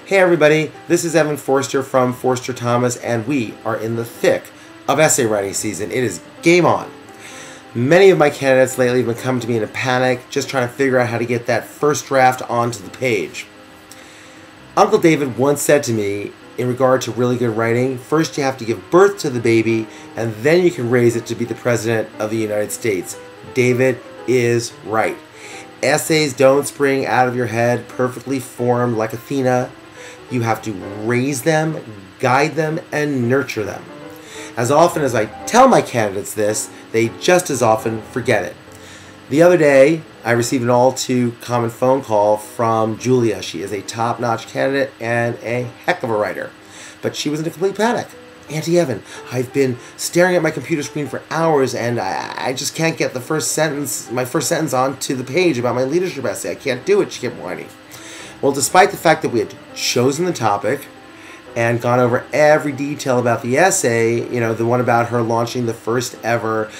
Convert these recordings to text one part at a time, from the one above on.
Hey everybody, this is Evan Forster from Forster Thomas, and we are in the thick of essay writing season. It is game on. Many of my candidates lately have been coming to me in a panic, just trying to figure out how to get that first draft onto the page. Uncle David once said to me, in regard to really good writing, first you have to give birth to the baby, and then you can raise it to be the President of the United States. David is right. Essays don't spring out of your head perfectly formed like Athena. You have to raise them, guide them, and nurture them. As often as I tell my candidates this, they just as often forget it. The other day, I received an all too common phone call from Julia. She is a top-notch candidate and a heck of a writer. But she was in a complete panic. Auntie Evan, I've been staring at my computer screen for hours and I just can't get my first sentence onto the page about my leadership essay. I can't do it, she kept whining. Well, despite the fact that we had chosen the topic and gone over every detail about the essay, the one about her launching the first ever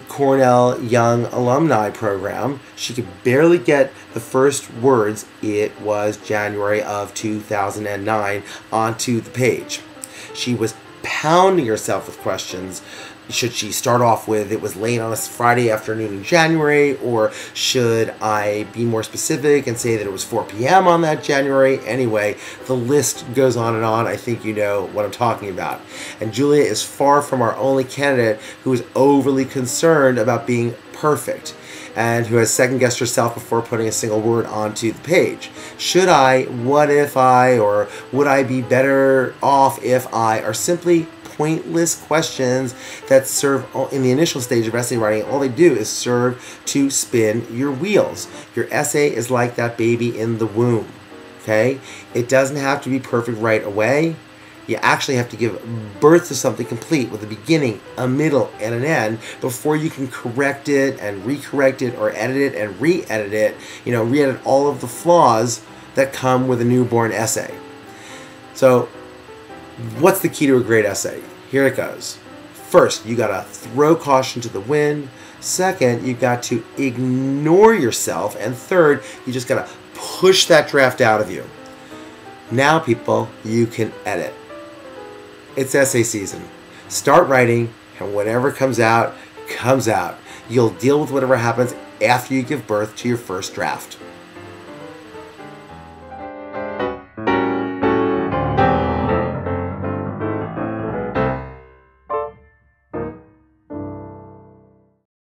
Cornell Young Alumni Program, she could barely get the first words, "It was January of 2009, onto the page. She was pounding herself with questions. Should she start off with, "It was late on a Friday afternoon in January," or should I be more specific and say that it was 4 p.m. on that January? Anyway, the list goes on and on. I think you know what I'm talking about. And Julia is far from our only candidate who is overly concerned about being perfect and who has second-guessed herself before putting a single word onto the page. Should I, what if I, or would I be better off if I, are simply pointless questions that serve in the initial stage of essay writing. All they do is serve to spin your wheels. Your essay is like that baby in the womb, okay? It doesn't have to be perfect right away. You actually have to give birth to something complete with a beginning, a middle, and an end before you can correct it and recorrect it or edit it and re-edit it, re-edit all of the flaws that come with a newborn essay. So, what's the key to a great essay? Here it goes. First, you gotta throw caution to the wind. Second, you got to ignore yourself. And third, you just gotta push that draft out of you. Now, people, you can edit. It's essay season. Start writing, and whatever comes out, comes out. You'll deal with whatever happens after you give birth to your first draft.